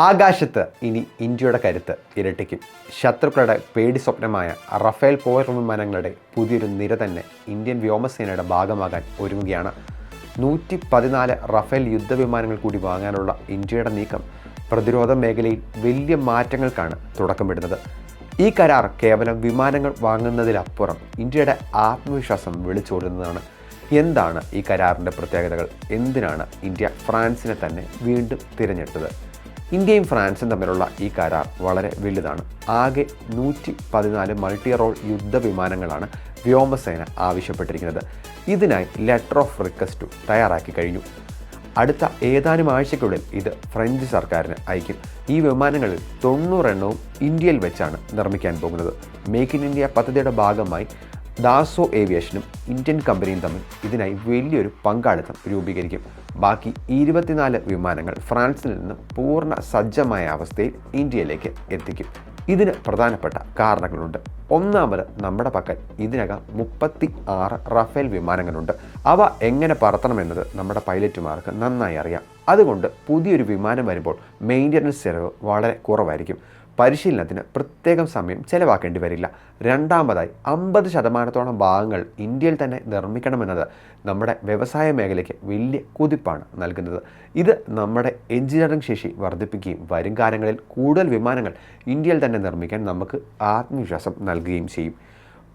ആകാശത്ത് ഇനി ഇന്ത്യയുടെ കരുത്ത് ഇരട്ടിക്കും. ശത്രുക്കളുടെ പേടി സ്വപ്നമായ റഫേൽ പോർ വിമാനങ്ങളുടെ പുതിയൊരു നിര തന്നെ ഇന്ത്യൻ വ്യോമസേനയുടെ ഭാഗമാകാൻ ഒരുങ്ങുകയാണ്. 114 റഫേൽ യുദ്ധവിമാനങ്ങൾ കൂടി വാങ്ങാനുള്ള ഇന്ത്യയുടെ നീക്കം പ്രതിരോധ മേഖലയിൽ വലിയ മാറ്റങ്ങൾക്കാണ് തുടക്കമിടുന്നത്. ഈ കരാർ കേവലം വിമാനങ്ങൾ വാങ്ങുന്നതിലപ്പുറം ഇന്ത്യയുടെ ആത്മവിശ്വാസം വിളിച്ചോടുന്നതാണ്. എന്താണ് ഈ കരാറിൻ്റെ പ്രത്യേകതകൾ? എന്തിനാണ് ഇന്ത്യ ഫ്രാൻസിനെ തന്നെ വീണ്ടും തിരഞ്ഞെടുത്തത്? ഇന്ത്യയും ഫ്രാൻസും തമ്മിലുള്ള ഈ കരാർ വളരെ വലുതാണ്. ആകെ 114 മൾട്ടി റോൾ യുദ്ധവിമാനങ്ങളാണ് വ്യോമസേന ആവശ്യപ്പെട്ടിരിക്കുന്നത്. ഇതിനായി ലെറ്റർ ഓഫ് റിക്വസ്റ്റ് തയ്യാറാക്കി കഴിഞ്ഞു. അടുത്ത ഏതാനും ആഴ്ചയ്ക്കുള്ളിൽ ഇത് ഫ്രഞ്ച് സർക്കാരിന് അയക്കും. ഈ വിമാനങ്ങളിൽ 90 എണ്ണവും ഇന്ത്യയിൽ വെച്ചാണ് നിർമ്മിക്കാൻ പോകുന്നത്. മേക്ക് ഇൻ ഇന്ത്യ പദ്ധതിയുടെ ഭാഗമായി ദാസോ ഏവിയേഷനും ഇന്ത്യൻ കമ്പനിയും തമ്മിൽ ഇതിനായി വലിയൊരു പങ്കാളിത്തം രൂപീകരിക്കും. ബാക്കി 24 വിമാനങ്ങൾ ഫ്രാൻസിൽ നിന്ന് പൂർണ്ണ സജ്ജമായ അവസ്ഥയിൽ ഇന്ത്യയിലേക്ക് എത്തിക്കും. ഇതിന് പ്രധാനപ്പെട്ട കാരണങ്ങളുണ്ട്. ഒന്നാമത്, നമ്മുടെ പക്കൽ ഇതിനകം 36 റഫേൽ വിമാനങ്ങളുണ്ട്. അവ എങ്ങനെ പറത്തണമെന്നത് നമ്മുടെ പൈലറ്റുമാർക്ക് നന്നായി അറിയാം. അതുകൊണ്ട് പുതിയൊരു വിമാനം വരുമ്പോൾ മെയിൻ്റനൻസ് ചെലവ് വളരെ കുറവായിരിക്കും. പരിശീലനത്തിന് പ്രത്യേകം സമയം ചെലവാക്കേണ്ടി വരില്ല. രണ്ടാമതായി, 50% ഭാഗങ്ങൾ ഇന്ത്യയിൽ തന്നെ നിർമ്മിക്കണമെന്നത് നമ്മുടെ വ്യവസായ മേഖലയ്ക്ക് വലിയ കുതിപ്പാണ് നൽകുന്നത്. ഇത് നമ്മുടെ എഞ്ചിനീയറിംഗ് ശേഷി വർദ്ധിപ്പിക്കുകയും വരും കാലങ്ങളിൽ കൂടുതൽ വിമാനങ്ങൾ ഇന്ത്യയിൽ തന്നെ നിർമ്മിക്കാൻ നമുക്ക് ആത്മവിശ്വാസം നൽകുകയും ചെയ്യും.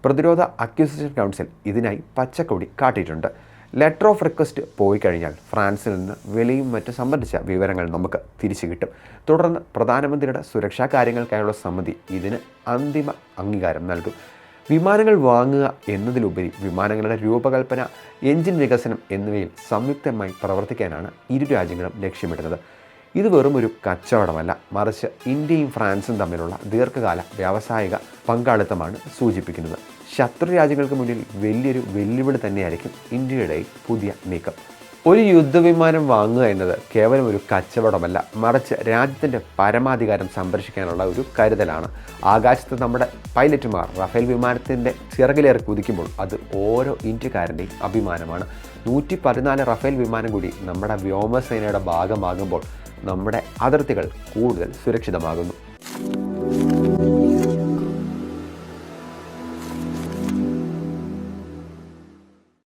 പ്രതിരോധ അക്വിസിഷൻ കൗൺസിൽ ഇതിനായി പച്ചക്കൊടി കാട്ടിയിട്ടുണ്ട്. ലെറ്റർ ഓഫ് റിക്വസ്റ്റ് പോയി കഴിഞ്ഞാൽ ഫ്രാൻസിൽ നിന്ന് വിലയും മറ്റും സംബന്ധിച്ച വിവരങ്ങൾ നമുക്ക് തിരിച്ചു കിട്ടും. തുടർന്ന് പ്രധാനമന്ത്രിയുടെ സുരക്ഷാ കാര്യങ്ങൾക്കായുള്ള സമിതി ഇതിന് അന്തിമ അംഗീകാരം നൽകും. വിമാനങ്ങൾ വാങ്ങുക എന്നതിലുപരി വിമാനങ്ങളുടെ രൂപകൽപ്പന, എഞ്ചിൻ വികസനം എന്നിവയിൽ സംയുക്തമായി പ്രവർത്തിക്കാനാണ് ഇരു രാജ്യങ്ങളും ലക്ഷ്യമിടുന്നത്. ഇത് വെറും ഒരു കച്ചവടമല്ല, മറിച്ച് ഇന്ത്യയും ഫ്രാൻസും തമ്മിലുള്ള ദീർഘകാല വ്യാവസായിക പങ്കാളിത്തമാണ് സൂചിപ്പിക്കുന്നത്. ശത്രു രാജ്യങ്ങൾക്ക് മുന്നിൽ വലിയൊരു വെല്ലുവിളി തന്നെയായിരിക്കും ഇന്ത്യയുടെ പുതിയ നീക്കം. ഒരു യുദ്ധവിമാനം വാങ്ങുക എന്നത് കേവലം ഒരു കച്ചവടമല്ല, മറിച്ച് രാജ്യത്തിൻ്റെ പരമാധികാരം സംരക്ഷിക്കാനുള്ള ഒരു കരുതലാണ്. ആകാശത്ത് നമ്മുടെ പൈലറ്റുമാർ റഫേൽ വിമാനത്തിൻ്റെ ചിറകിലേറി കുതിക്കുമ്പോൾ അത് ഓരോ ഇന്ത്യക്കാരൻ്റെയും അഭിമാനമാണ്. 114 റഫേൽ വിമാനം കൂടി നമ്മുടെ വ്യോമസേനയുടെ ഭാഗമാകുമ്പോൾ നമ്മുടെ അതിർത്തികൾ കൂടുതൽ സുരക്ഷിതമാകുന്നു.